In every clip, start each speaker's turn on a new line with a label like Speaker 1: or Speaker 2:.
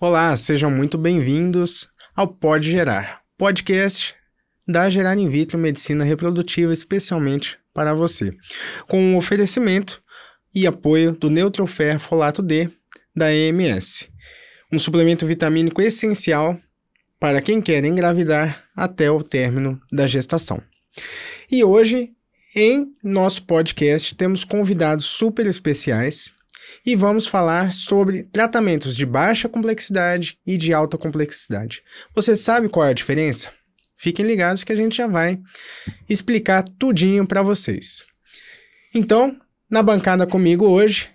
Speaker 1: Olá, sejam muito bem-vindos ao Pode Gerar, podcast da Gerar In Vitro Medicina Reprodutiva especialmente para você, com um oferecimento e apoio do Neutrofer Folato D da EMS, um suplemento vitamínico essencial para quem quer engravidar até o término da gestação. E hoje, em nosso podcast, temos convidados super especiais e vamos falar sobre tratamentos de baixa complexidade e de alta complexidade. Você sabe qual é a diferença? Fiquem ligados que a gente já vai explicar tudinho para vocês. Então, na bancada comigo hoje,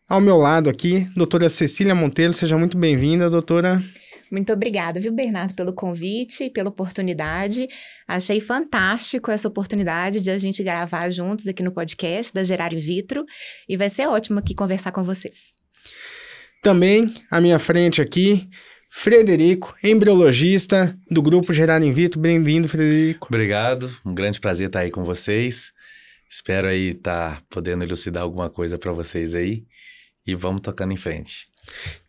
Speaker 1: ao meu lado aqui, doutora Cecília Monteiro, seja muito bem-vinda, doutora.
Speaker 2: Muito obrigada, viu, Bernardo, pelo convite e pela oportunidade. Achei fantástico essa oportunidade de a gente gravar juntos aqui no podcast da Gerar In Vitro e vai ser ótimo aqui conversar com vocês.
Speaker 1: Também à minha frente aqui, Frederico, embriologista do Grupo Gerar In Vitro. Bem-vindo, Frederico.
Speaker 3: Obrigado, um grande prazer estar aí com vocês. Espero aí estar podendo elucidar alguma coisa para vocês aí e vamos tocando em frente.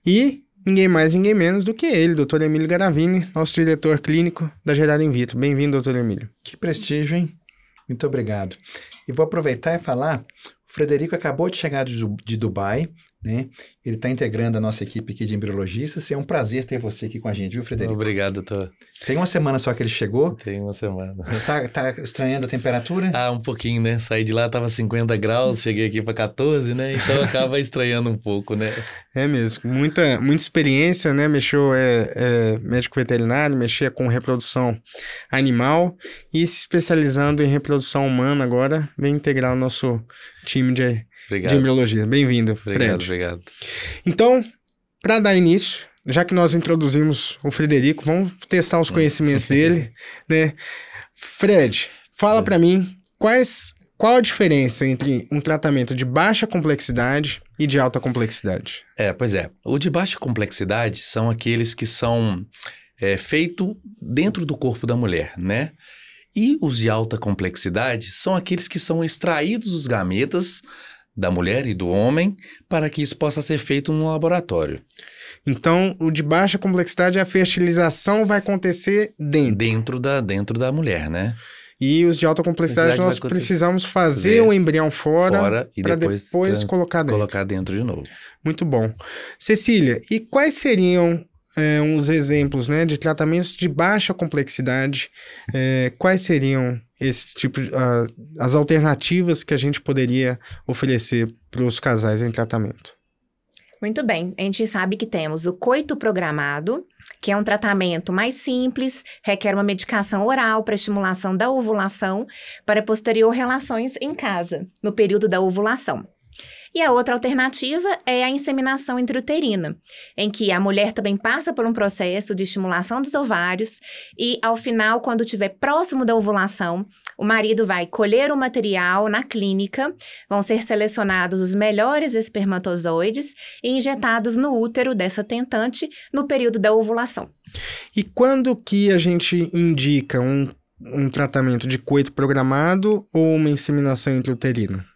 Speaker 1: E ninguém mais, ninguém menos do que ele, doutor Emílio Garavini, nosso diretor clínico da Gerar In Vitro. Bem-vindo, doutor Emílio.
Speaker 4: Que prestígio, hein? Muito obrigado. E vou aproveitar e falar, o Frederico acabou de chegar de Dubai, né? Ele está integrando a nossa equipe aqui de embriologistas. É um prazer ter você aqui com a gente, viu, Frederico?
Speaker 3: Obrigado, doutor.
Speaker 4: Tem uma semana só que ele chegou.
Speaker 3: Tem uma semana.
Speaker 4: Tá estranhando a temperatura?
Speaker 3: Um pouquinho, né? Saí de lá, tava 50 graus, cheguei aqui para 14, né? Então acaba estranhando um pouco, né?
Speaker 1: É mesmo, muita experiência, né? Médico veterinário, mexia com reprodução animal e se especializando em reprodução humana agora, vem integrar o nosso time de embriologia. Bem-vindo, Fred.
Speaker 3: Obrigado.
Speaker 1: Então, para dar início, já que nós introduzimos o Frederico, vamos testar os conhecimentos dele, né? Fred, fala para mim qual a diferença entre um tratamento de baixa complexidade e de alta complexidade?
Speaker 3: Pois é. O de baixa complexidade são aqueles que são feitos dentro do corpo da mulher, né? E os de alta complexidade são aqueles que são extraídos dos gametas da mulher e do homem para que isso possa ser feito no laboratório.
Speaker 1: Então, o de baixa complexidade, a fertilização vai acontecer dentro da mulher, né? E os de alta complexidade, nós precisamos fazer o embrião fora
Speaker 3: e
Speaker 1: para depois colocar dentro.
Speaker 3: Colocar dentro de novo.
Speaker 1: Muito bom. Cecília, e quais seriam uns exemplos, né, de tratamentos de baixa complexidade? Quais seriam esse tipo as alternativas que a gente poderia oferecer para os casais em tratamento?
Speaker 2: Muito bem, a gente sabe que temos o coito programado, que é um tratamento mais simples, requer uma medicação oral para estimulação da ovulação, para posterior relações em casa, no período da ovulação. E a outra alternativa é a inseminação intrauterina, em que a mulher também passa por um processo de estimulação dos ovários e, ao final, quando estiver próximo da ovulação, o marido vai colher o material na clínica, vão ser selecionados os melhores espermatozoides e injetados no útero dessa tentante no período da ovulação.
Speaker 1: E quando que a gente indica um tratamento de coito programado ou uma inseminação intrauterina?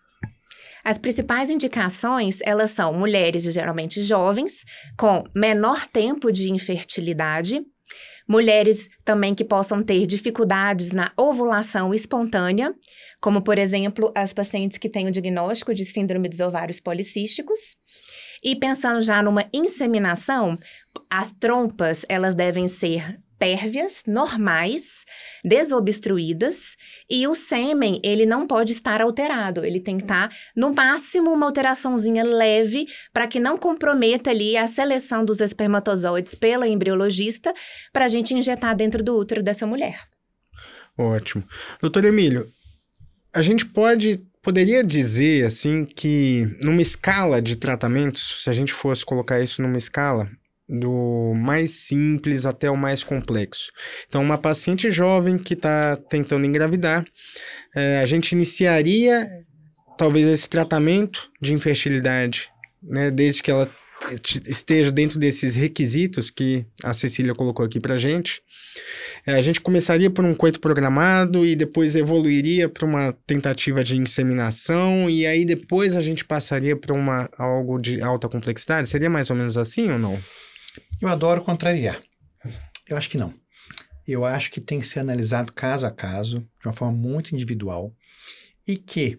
Speaker 2: As principais indicações, elas são mulheres geralmente jovens, com menor tempo de infertilidade, mulheres também que possam ter dificuldades na ovulação espontânea, como, por exemplo, as pacientes que têm o diagnóstico de síndrome dos ovários policísticos. E pensando já numa inseminação, as trompas, elas devem ser pérvias, normais, desobstruídas, e o sêmen, ele não pode estar alterado, ele tem que estar, no máximo, uma alteraçãozinha leve, para que não comprometa ali a seleção dos espermatozoides pela embriologista, para a gente injetar dentro do útero dessa mulher.
Speaker 1: Ótimo. Doutor Emílio, a gente poderia dizer, assim, que numa escala de tratamentos, se a gente fosse colocar isso numa escala, do mais simples até o mais complexo. Então, uma paciente jovem que está tentando engravidar, a gente iniciaria talvez esse tratamento de infertilidade, né, desde que ela esteja dentro desses requisitos que a Cecília colocou aqui pra gente. A gente começaria por um coito programado e depois evoluiria para uma tentativa de inseminação e aí depois a gente passaria para algo de alta complexidade? Seria mais ou menos assim ou não?
Speaker 4: Eu adoro contrariar. Eu acho que não. Eu acho que tem que ser analisado caso a caso, de uma forma muito individual, e que,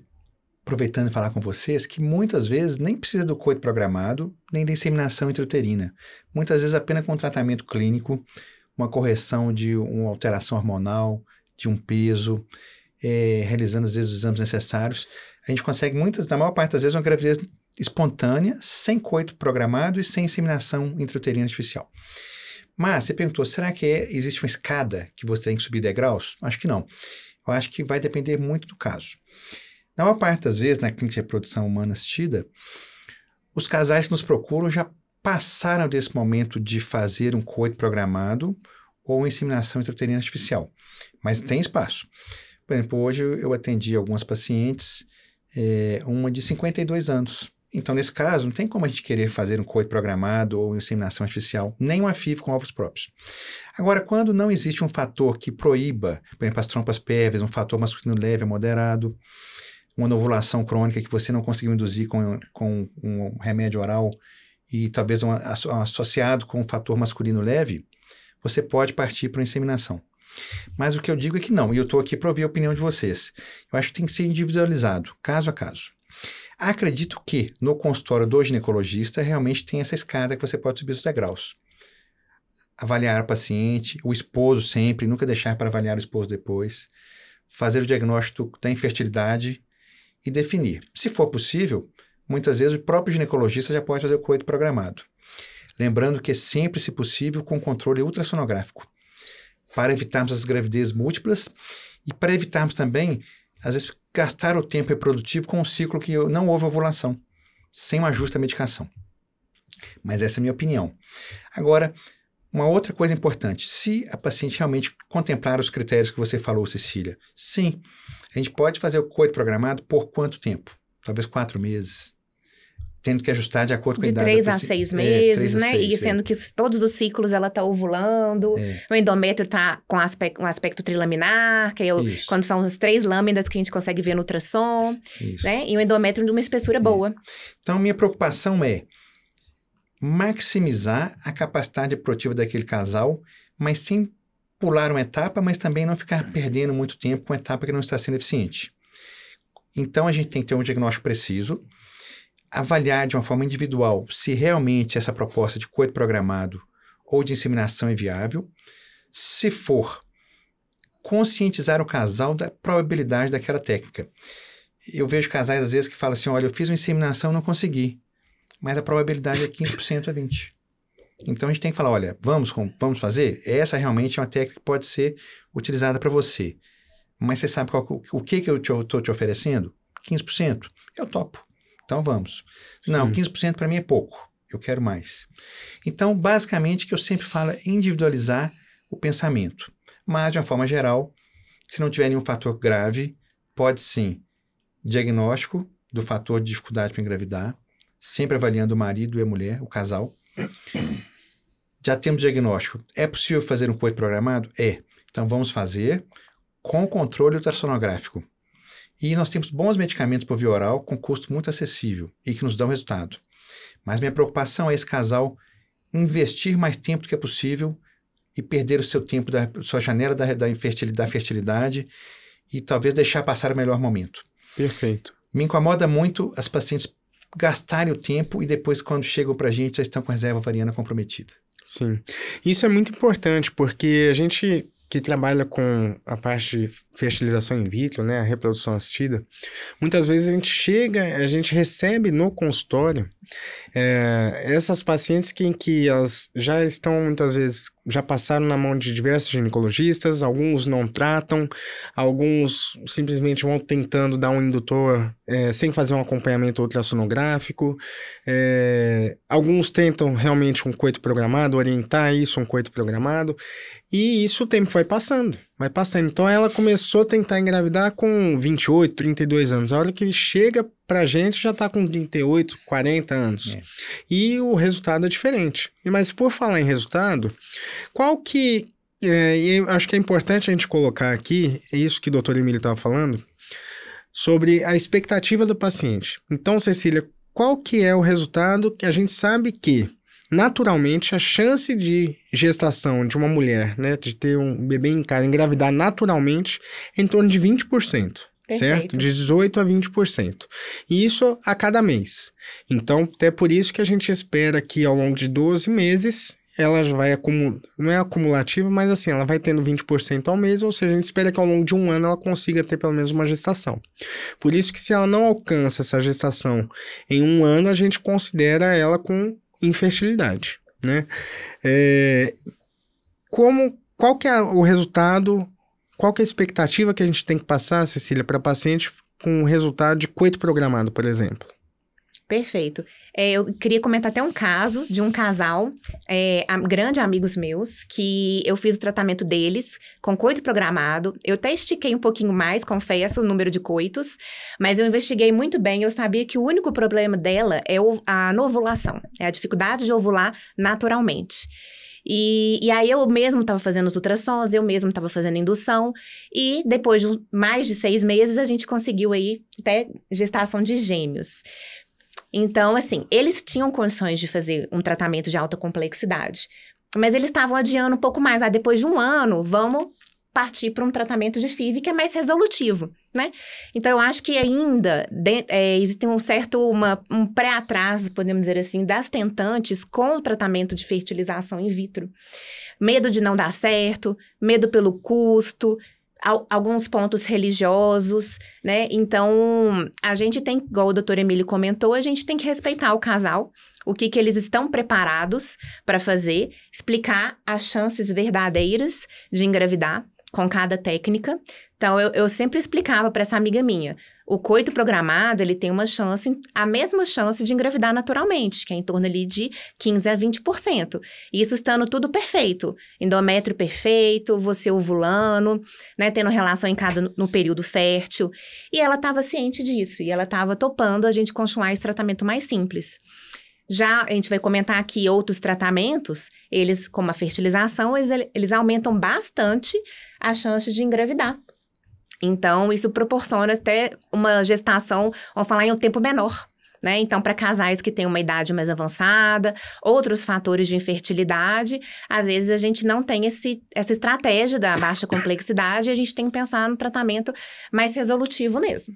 Speaker 4: aproveitando e falar com vocês, que muitas vezes nem precisa do coito programado, nem da inseminação intrauterina. Muitas vezes apenas com um tratamento clínico, uma correção de uma alteração hormonal, de um peso, realizando às vezes os exames necessários, a gente consegue na maior parte das vezes, uma gravidez espontânea, sem coito programado e sem inseminação intrauterina artificial. Mas você perguntou, será que existe uma escada que você tem que subir degraus? Acho que não. Eu acho que vai depender muito do caso. Na maior parte das vezes, na clínica de reprodução humana assistida, os casais que nos procuram já passaram desse momento de fazer um coito programado ou inseminação intrauterina artificial. Mas tem espaço. Por exemplo, hoje eu atendi algumas pacientes, uma de 52 anos. Então, nesse caso, não tem como a gente querer fazer um coito programado ou inseminação artificial, nem uma FIV com ovos próprios. Agora, quando não existe um fator que proíba, por exemplo, as trompas pérvias, um fator masculino leve a moderado, uma ovulação crônica que você não conseguiu induzir com um remédio oral e talvez associado com um fator masculino leve, você pode partir para a inseminação. Mas o que eu digo é que não, e eu estou aqui para ouvir a opinião de vocês. Eu acho que tem que ser individualizado, caso a caso. Acredito que no consultório do ginecologista realmente tem essa escada que você pode subir os degraus. Avaliar o paciente, o esposo sempre, nunca deixar para avaliar o esposo depois. Fazer o diagnóstico da infertilidade e definir. Se for possível, muitas vezes o próprio ginecologista já pode fazer o coito programado. Lembrando que é sempre, se possível, com controle ultrassonográfico, para evitarmos as gravidezes múltiplas e para evitarmos também, às vezes, gastar o tempo reprodutivo com um ciclo que não houve ovulação, sem um ajuste à medicação. Mas essa é a minha opinião. Agora, uma outra coisa importante, se a paciente realmente contemplar os critérios que você falou, Cecília, sim, a gente pode fazer o coito programado por quanto tempo? Talvez 4 meses. Tendo que ajustar de acordo com a idade.
Speaker 2: De 3 a 6 meses, né? E sendo que todos os ciclos ela tá ovulando, o endométrio tá com um aspecto trilaminar, que é quando são as 3 lâminas que a gente consegue ver no ultrassom, né? E o endométrio de uma espessura boa.
Speaker 4: Então, minha preocupação é maximizar a capacidade reprodutiva daquele casal, mas sem pular uma etapa, mas também não ficar perdendo muito tempo com a etapa que não está sendo eficiente. Então, a gente tem que ter um diagnóstico preciso, avaliar de uma forma individual se realmente essa proposta de coito programado ou de inseminação é viável. Se for, conscientizar o casal da probabilidade daquela técnica. Eu vejo casais, às vezes, que falam assim, olha, eu fiz uma inseminação e não consegui, mas a probabilidade é 15% a 20%. Então, a gente tem que falar, olha, vamos fazer? Essa realmente é uma técnica que pode ser utilizada para você. Mas você sabe o que eu estou te oferecendo? 15%? Eu topo. Então, vamos. Sim. Não, 15% para mim é pouco. Eu quero mais. Então, basicamente, o que eu sempre falo é individualizar o pensamento. Mas, de uma forma geral, se não tiver nenhum fator grave, pode sim, diagnóstico do fator de dificuldade para engravidar, sempre avaliando o marido e a mulher, o casal. Já temos diagnóstico. É possível fazer um coito programado? É. Então, vamos fazer com controle ultrassonográfico. E nós temos bons medicamentos por via oral com custo muito acessível e que nos dão resultado. Mas minha preocupação é esse casal investir mais tempo do que é possível e perder o seu tempo, sua janela da fertilidade e talvez deixar passar o melhor momento.
Speaker 1: Perfeito.
Speaker 4: Me incomoda muito as pacientes gastarem o tempo e depois, quando chegam para a gente, já estão com a reserva ovariana comprometida.
Speaker 1: Sim. Isso é muito importante, porque a gente que trabalha com a parte de fertilização in vitro, né, a reprodução assistida, muitas vezes a gente recebe no consultório essas pacientes que elas já estão, muitas vezes, já passaram na mão de diversos ginecologistas, alguns não tratam, alguns simplesmente vão tentando dar um indutor sem fazer um acompanhamento ultrassonográfico, alguns tentam realmente um coito programado, orientar isso, um coito programado, e isso o tempo vai passando. Então, ela começou a tentar engravidar com 28, 32 anos. A hora que chega pra gente, já tá com 38, 40 anos. E o resultado é diferente. Mas por falar em resultado, qual que... eu acho que é importante a gente colocar aqui, é isso que o Dr. Emílio estava falando, sobre a expectativa do paciente. Então, Cecília, qual que é o resultado que a gente sabe que naturalmente, a chance de gestação de uma mulher, né, de ter um bebê em casa, engravidar naturalmente, é em torno de 20%. Certo? De 18% a 20%. E isso a cada mês. Então, até por isso que a gente espera que ao longo de 12 meses, ela vai acumular, não é acumulativa, mas assim, ela vai tendo 20% ao mês, ou seja, a gente espera que ao longo de um ano ela consiga ter pelo menos uma gestação. Por isso que se ela não alcança essa gestação em um ano, a gente considera ela com infertilidade, né? Qual que é o resultado? Qual que é a expectativa que a gente tem que passar, Cecília, para paciente com o resultado de coito programado, por exemplo?
Speaker 2: Perfeito. Eu queria comentar até um caso de um casal, grande amigos meus, que eu fiz o tratamento deles com coito programado. Eu até estiquei um pouquinho mais, confesso, o número de coitos, mas eu investiguei muito bem. Eu sabia que o único problema dela é a ovulação, é a dificuldade de ovular naturalmente. E aí eu mesmo estava fazendo os ultrassons, eu mesmo estava fazendo indução, e depois de mais de 6 meses a gente conseguiu aí até gestação de gêmeos. Então, assim, eles tinham condições de fazer um tratamento de alta complexidade, mas eles estavam adiando um pouco mais. Depois de um ano, vamos partir para um tratamento de FIV que é mais resolutivo, né? Então, eu acho que ainda existe um pré-atraso, podemos dizer assim, das tentantes com o tratamento de fertilização in vitro. Medo de não dar certo, medo pelo custo, alguns pontos religiosos, né? Então, a gente tem, igual o doutor Emílio comentou, a gente tem que respeitar o casal, o que eles estão preparados para fazer, explicar as chances verdadeiras de engravidar com cada técnica. Então, eu sempre explicava para essa amiga minha, o coito programado, ele tem a mesma chance de engravidar naturalmente, que é em torno ali de 15% a 20%. Isso estando tudo perfeito, endométrio perfeito, você ovulando, né, tendo relação no período fértil. E ela estava ciente disso, e ela estava topando a gente continuar esse tratamento mais simples. Já a gente vai comentar aqui outros tratamentos, eles, como a fertilização, eles aumentam bastante a chance de engravidar. Então, isso proporciona até uma gestação, vamos falar, em um tempo menor, né? Então, para casais que têm uma idade mais avançada, outros fatores de infertilidade, às vezes a gente não tem essa estratégia da baixa complexidade e a gente tem que pensar no tratamento mais resolutivo mesmo.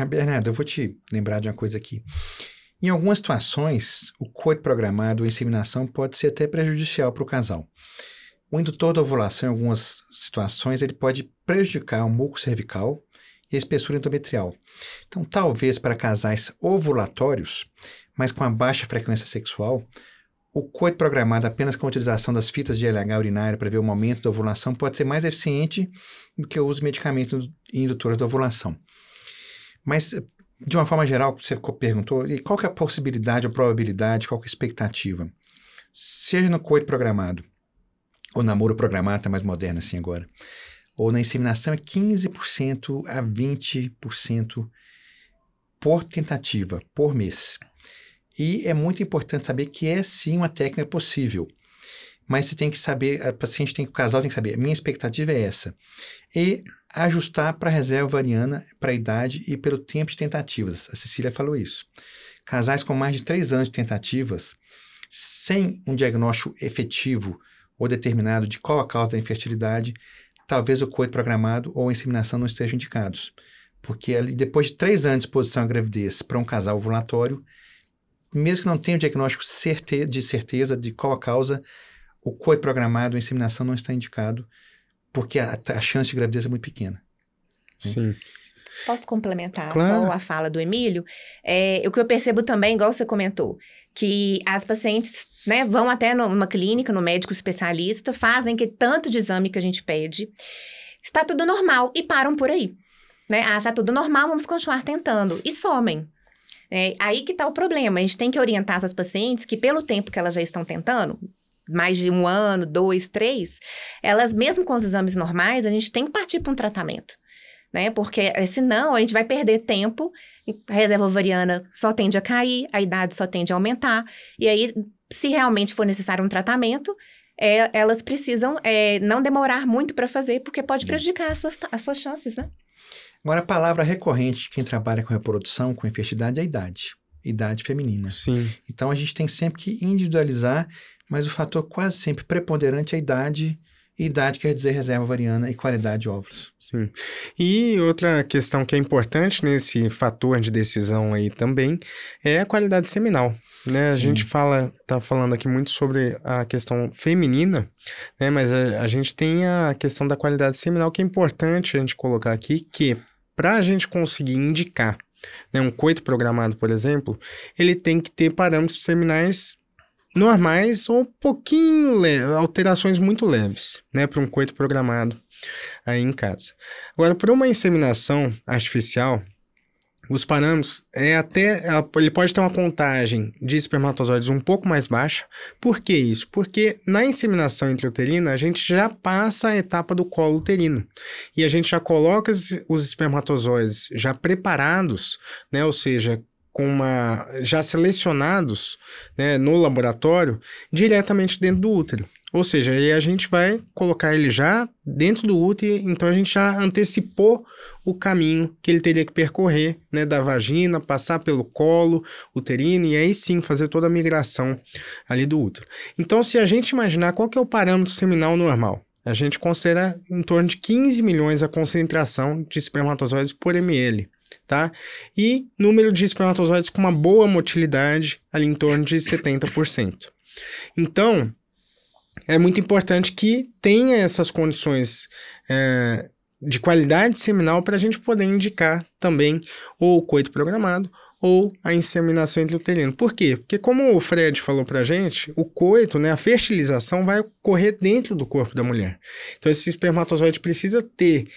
Speaker 4: Bernardo, eu vou te lembrar de uma coisa aqui. Em algumas situações, o coito programado ou inseminação pode ser até prejudicial para o casal. O indutor da ovulação, em algumas situações, ele pode prejudicar o muco cervical e a espessura endometrial. Então, talvez para casais ovulatórios, mas com a baixa frequência sexual, o coito programado apenas com a utilização das fitas de LH urinário para ver o momento da ovulação pode ser mais eficiente do que o uso de medicamentos indutores da ovulação. Mas, de uma forma geral, você perguntou, e qual que é a possibilidade ou probabilidade, qual que é a expectativa? Seja no coito programado, ou namoro programado, está mais moderno assim agora, ou na inseminação é 15% a 20% por tentativa, por mês. E é muito importante saber que é sim uma técnica possível, mas você tem que saber, o casal tem que saber, a minha expectativa é essa, e ajustar para a reserva ovariana, para a idade e pelo tempo de tentativas. A Cecília falou isso. Casais com mais de 3 anos de tentativas, sem um diagnóstico efetivo ou determinado de qual a causa da infertilidade, talvez o coito programado ou a inseminação não estejam indicados. Porque ali, depois de 3 anos de exposição à gravidez para um casal ovulatório, mesmo que não tenha o diagnóstico de certeza de qual a causa, o coito programado ou a inseminação não está indicado, porque a chance de gravidez é muito pequena.
Speaker 1: Sim.
Speaker 2: Posso complementar
Speaker 1: Claro.
Speaker 2: só a fala do Emílio? O que eu percebo também, igual você comentou, que as pacientes, né, vão até numa clínica, no médico especialista, fazem que tanto de exame que a gente pede, está tudo normal e param por aí. Né? Está tudo normal, vamos continuar tentando. E somem. Aí que está o problema. A gente tem que orientar essas pacientes que pelo tempo que elas já estão tentando, mais de 1 ano, 2, 3, elas mesmo com os exames normais, a gente tem que partir para um tratamento. Né? Porque senão a gente vai perder tempo, a reserva ovariana só tende a cair, a idade só tende a aumentar, e aí, se realmente for necessário um tratamento, elas precisam não demorar muito para fazer, porque pode prejudicar as suas chances, né?
Speaker 4: Agora, a palavra recorrente de quem trabalha com reprodução, com infertilidade, é a idade. idade feminina.
Speaker 1: Sim.
Speaker 4: Então, a gente tem sempre que individualizar, mas o fator quase sempre preponderante é a idade. E idade quer dizer reserva ovariana e qualidade de óvulos.
Speaker 1: Sim. E outra questão que é importante nesse fator de decisão aí também é a qualidade seminal, né? A
Speaker 4: Sim.
Speaker 1: gente tá falando aqui muito sobre a questão feminina, né? Mas a gente tem a questão da qualidade seminal que é importante a gente colocar aqui, que para a gente conseguir indicar, né, um coito programado, por exemplo, ele tem que ter parâmetros seminais normais ou um pouquinho alterações muito leves, né, para um coito programado aí em casa. Agora, para uma inseminação artificial, os parâmetros ele pode ter uma contagem de espermatozoides um pouco mais baixa. Por que isso? Porque na inseminação intrauterina a gente já passa a etapa do colo uterino e a gente já coloca os espermatozoides já preparados, né, ou seja, já selecionados, né, no laboratório, diretamente dentro do útero. Ou seja, aí a gente vai colocar ele já dentro do útero, então a gente já antecipou o caminho que ele teria que percorrer, né, da vagina, passar pelo colo uterino e aí sim fazer toda a migração ali do útero. Então, se a gente imaginar qual que é o parâmetro seminal normal, a gente considera em torno de 15 milhões a concentração de espermatozoides por ml. Tá? E número de espermatozoides com uma boa motilidade ali em torno de 70%. Então, é muito importante que tenha essas condições de qualidade seminal para a gente poder indicar também ou o coito programado ou a inseminação intrauterina. Por quê? Porque como o Fred falou pra gente, o coito, né, a fertilização vai ocorrer dentro do corpo da mulher. Então esse espermatozoide precisa ter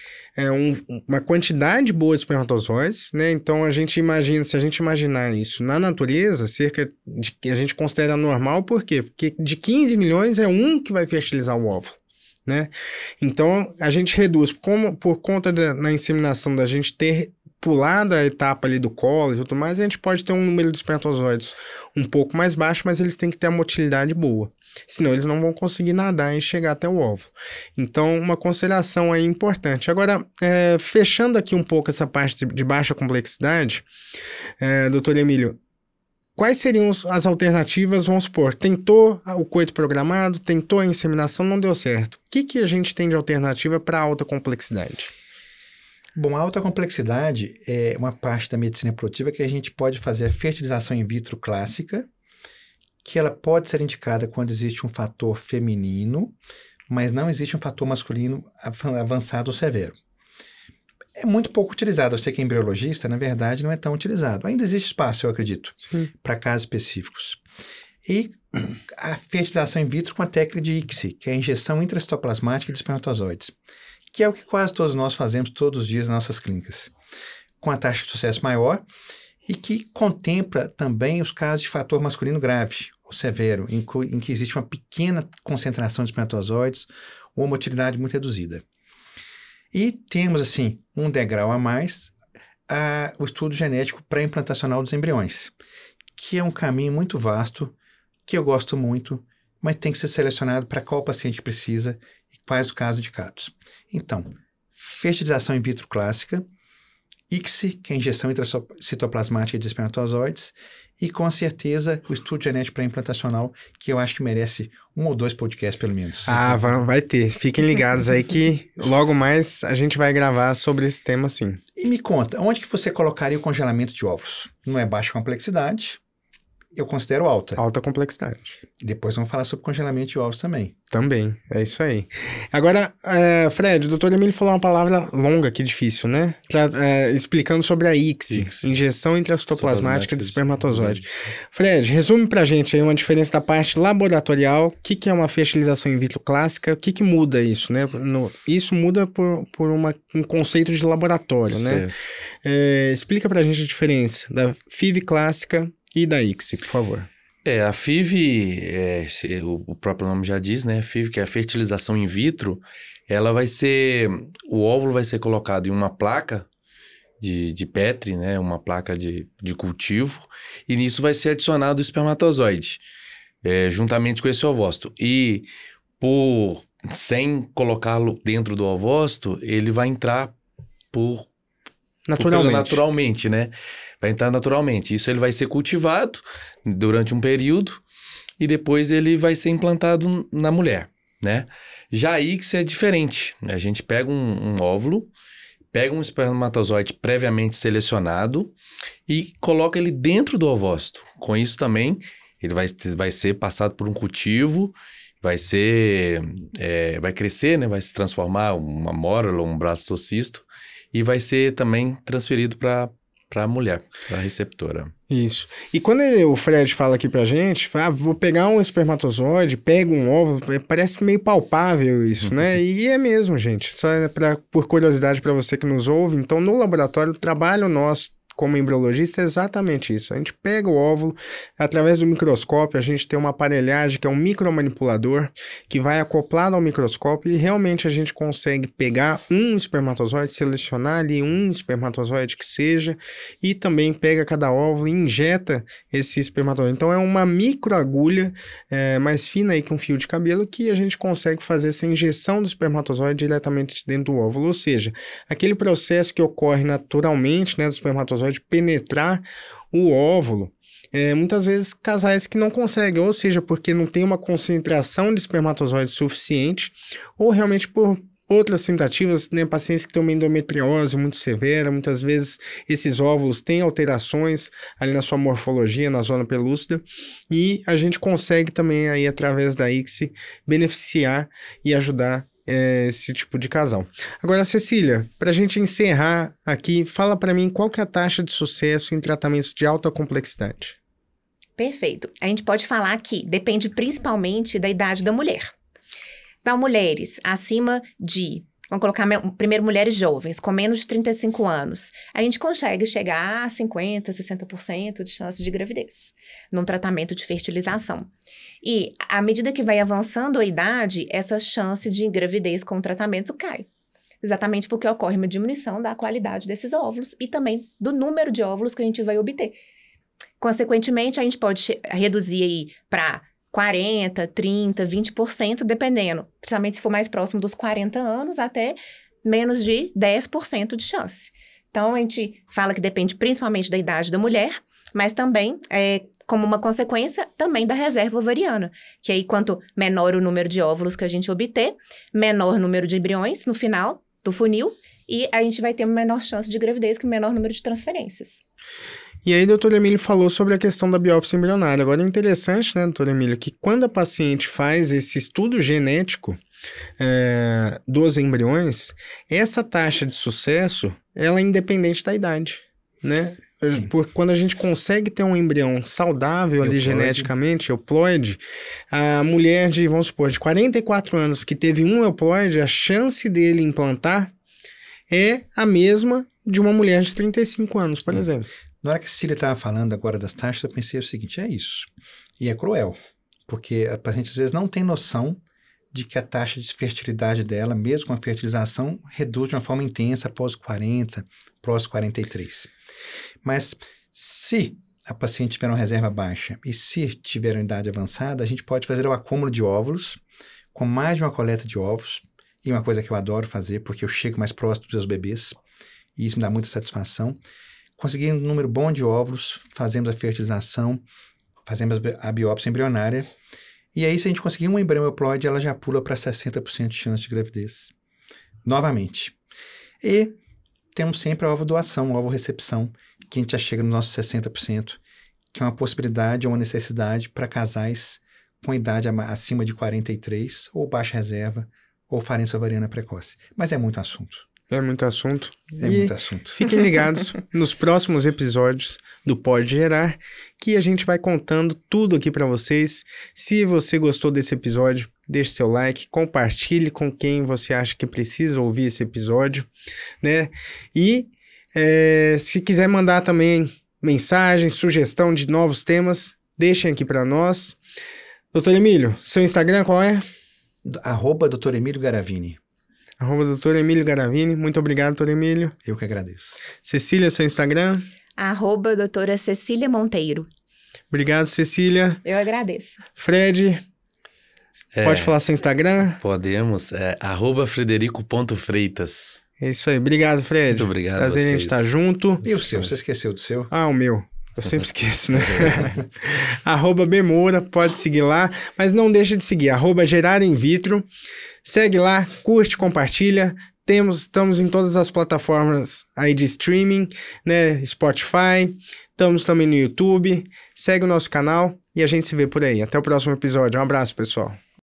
Speaker 1: uma quantidade boa de espermatozoides, né? Então a gente imagina, se a gente imaginar isso na natureza, cerca de que a gente considera normal, por quê? Porque de 15 milhões é um que vai fertilizar o óvulo. Né? Então a gente reduz, por conta na inseminação da gente ter pulado a etapa ali do colo e tudo mais, a gente pode ter um número de espermatozoides um pouco mais baixo, mas eles têm que ter a motilidade boa. Senão eles não vão conseguir nadar e chegar até o óvulo. Então, uma consideração aí importante. Agora, fechando aqui um pouco essa parte de baixa complexidade, doutor Emílio, quais seriam as alternativas? Vamos supor, tentou o coito programado, tentou a inseminação, não deu certo. O que a gente tem de alternativa para alta complexidade?
Speaker 4: Bom, a alta complexidade é uma parte da medicina reprodutiva que a gente pode fazer a fertilização in vitro clássica, que ela pode ser indicada quando existe um fator feminino, mas não existe um fator masculino avançado ou severo. É muito pouco utilizado. Eu sei que é embriologista, na verdade, não é tão utilizado. Ainda existe espaço, eu acredito, para casos específicos. E a fertilização in vitro com a técnica de ICSI, que é a injeção intracitoplasmática de espermatozoides, que é o que quase todos nós fazemos todos os dias nas nossas clínicas, com a taxa de sucesso maior e que contempla também os casos de fator masculino grave ou severo, em que existe uma pequena concentração de espermatozoides ou uma motilidade muito reduzida. E temos, assim, um degrau a mais, o estudo genético pré-implantacional dos embriões, que é um caminho muito vasto, que eu gosto muito, mas tem que ser selecionado para qual paciente precisa e quais os casos indicados. Então, fertilização in vitro clássica, ICSI, que é a injeção intracitoplasmática de espermatozoides, e com certeza o estudo genético pré-implantacional, que eu acho que merece 1 ou 2 podcasts pelo menos.
Speaker 1: Ah, vai ter. Fiquem ligados aí que logo mais a gente vai gravar sobre esse tema sim.
Speaker 4: E me conta, onde que você colocaria o congelamento de óvulos? Não é baixa complexidade, eu considero alta.
Speaker 1: Alta complexidade.
Speaker 4: Depois vamos falar sobre congelamento de ovos também.
Speaker 1: Também, é isso aí. Agora, Fred, o doutor Emílio falou uma palavra longa aqui, difícil, né? Explicando sobre a ICSI, injeção intracitoplasmática de espermatozoide. Fred, resume pra gente aí uma diferença da parte laboratorial, o que é uma fertilização in vitro clássica, o que muda isso, né? Isso muda por um conceito de laboratório, né? Explica pra gente a diferença da FIV clássica e da ICSI, por favor.
Speaker 3: A FIV, o próprio nome já diz, né? FIV, que é a fertilização in vitro, o óvulo vai ser colocado em uma placa de Petri, né? Uma placa de cultivo, e nisso vai ser adicionado o espermatozoide, juntamente com esse ovócito. E sem colocá-lo dentro do ovócito, ele vai entrar por naturalmente, né? Vai entrar naturalmente. Isso ele vai ser cultivado durante um período e depois ele vai ser implantado na mulher, né? Já a ícsia é diferente. A gente pega um óvulo, pega um espermatozoide previamente selecionado e coloca ele dentro do ovócito. Com isso também, ele vai ser passado por um cultivo, vai crescer, né? Vai se transformar uma mórula, um blastocisto, e vai ser também transferido para a mulher, para a receptora.
Speaker 1: Isso. E quando o Fred fala aqui pra gente, fala, vou pegar um espermatozoide, pego um óvulo, parece meio palpável isso, né? E é mesmo, gente. Só por curiosidade para você que nos ouve, então no laboratório, o trabalho nosso como embriologista é exatamente isso. A gente pega o óvulo, através do microscópio, a gente tem uma aparelhagem que é um micromanipulador que vai acoplado ao microscópio e realmente a gente consegue pegar um espermatozoide, selecionar ali um espermatozoide que seja e também pega cada óvulo e injeta esse espermatozoide. Então é uma microagulha mais fina aí que um fio de cabelo que a gente consegue fazer essa injeção do espermatozoide diretamente dentro do óvulo. Ou seja, aquele processo que ocorre naturalmente, né, do espermatozoide de penetrar o óvulo, muitas vezes casais que não conseguem, ou seja, porque não tem uma concentração de espermatozoide suficiente, ou realmente por outras tentativas, né, pacientes que têm uma endometriose muito severa, muitas vezes esses óvulos têm alterações ali na sua morfologia, na zona pelúcida, e a gente consegue também aí através da ICSI beneficiar e ajudar esse tipo de casal. Agora, Cecília, para a gente encerrar aqui, fala para mim qual que é a taxa de sucesso em tratamentos de alta complexidade.
Speaker 2: Perfeito. A gente pode falar que depende principalmente da idade da mulher. Para mulheres acima de, vamos colocar primeiro mulheres jovens, com menos de 35 anos, a gente consegue chegar a 50%, 60% de chance de gravidez num tratamento de fertilização. E à medida que vai avançando a idade, essa chance de gravidez com o tratamento cai. Exatamente porque ocorre uma diminuição da qualidade desses óvulos e também do número de óvulos que a gente vai obter. Consequentemente, a gente pode reduzir aí para 40%, 30%, 20%, dependendo. Principalmente se for mais próximo dos 40 anos, até menos de 10% de chance. Então, a gente fala que depende principalmente da idade da mulher, mas também, como uma consequência, também da reserva ovariana. Que aí, quanto menor o número de óvulos que a gente obter, menor o número de embriões no final do funil, e a gente vai ter uma menor chance de gravidez que o menor número de transferências.
Speaker 1: E aí, doutor Emílio falou sobre a questão da biópsia embrionária. Agora, é interessante, né, doutor Emílio, que quando a paciente faz esse estudo genético dos embriões, essa taxa de sucesso, ela é independente da idade, né? Porque quando a gente consegue ter um embrião saudável ali geneticamente, euploide, a mulher de, vamos supor, de 44 anos que teve um euploide, a chance dele implantar é a mesma de uma mulher de 35 anos, por exemplo.
Speaker 4: Na hora que a Cecília estava falando agora das taxas, eu pensei o seguinte, é isso. E é cruel, porque a paciente às vezes não tem noção de que a taxa de fertilidade dela, mesmo com a fertilização, reduz de uma forma intensa após 40, após 43. Mas se a paciente tiver uma reserva baixa e se tiver uma idade avançada, a gente pode fazer o acúmulo de óvulos com mais de uma coleta de ovos. E uma coisa que eu adoro fazer, porque eu chego mais próximo dos meus bebês, e isso me dá muita satisfação. Conseguindo um número bom de óvulos, fazemos a fertilização, fazemos a biópsia embrionária. E aí, se a gente conseguir um embrião euploide, ela já pula para 60% de chance de gravidez. Novamente. E temos sempre a ovodoação, a ovorecepção, que a gente já chega nos nossos 60%, que é uma possibilidade ou uma necessidade para casais com idade acima de 43, ou baixa reserva, ou falência ovariana precoce. Mas é muito assunto.
Speaker 1: É muito assunto.
Speaker 4: Muito assunto.
Speaker 1: Fiquem ligados nos próximos episódios do Pode Gerar, que a gente vai contando tudo aqui para vocês. Se você gostou desse episódio, deixe seu like, compartilhe com quem você acha que precisa ouvir esse episódio, né? E se quiser mandar também mensagem, sugestão de novos temas, deixem aqui para nós. Doutor Emílio, seu Instagram qual é?
Speaker 4: @Dr. Emílio Garavini.
Speaker 1: @Dr. Emílio Garavini. Muito obrigado, doutor Emílio.
Speaker 4: Eu que agradeço.
Speaker 1: Cecília, seu Instagram?
Speaker 2: @doutora Cecília Monteiro.
Speaker 1: Obrigado, Cecília.
Speaker 2: Eu agradeço.
Speaker 1: Fred, pode falar seu Instagram?
Speaker 3: Podemos. @Frederico.Freitas.
Speaker 1: É isso aí. Obrigado, Fred.
Speaker 3: Muito obrigado a
Speaker 1: Prazer em a
Speaker 3: vocês.
Speaker 1: gente estar junto.
Speaker 4: E o seu? Você esqueceu do seu?
Speaker 1: Ah, o meu. Eu sempre esqueço, né? @bmoura, pode seguir lá. Mas não deixa de seguir, @gerarinvitro. Segue lá, curte, compartilha. Estamos em todas as plataformas aí de streaming, né? Spotify. Estamos também no YouTube. Segue o nosso canal e a gente se vê por aí. Até o próximo episódio. Um abraço, pessoal.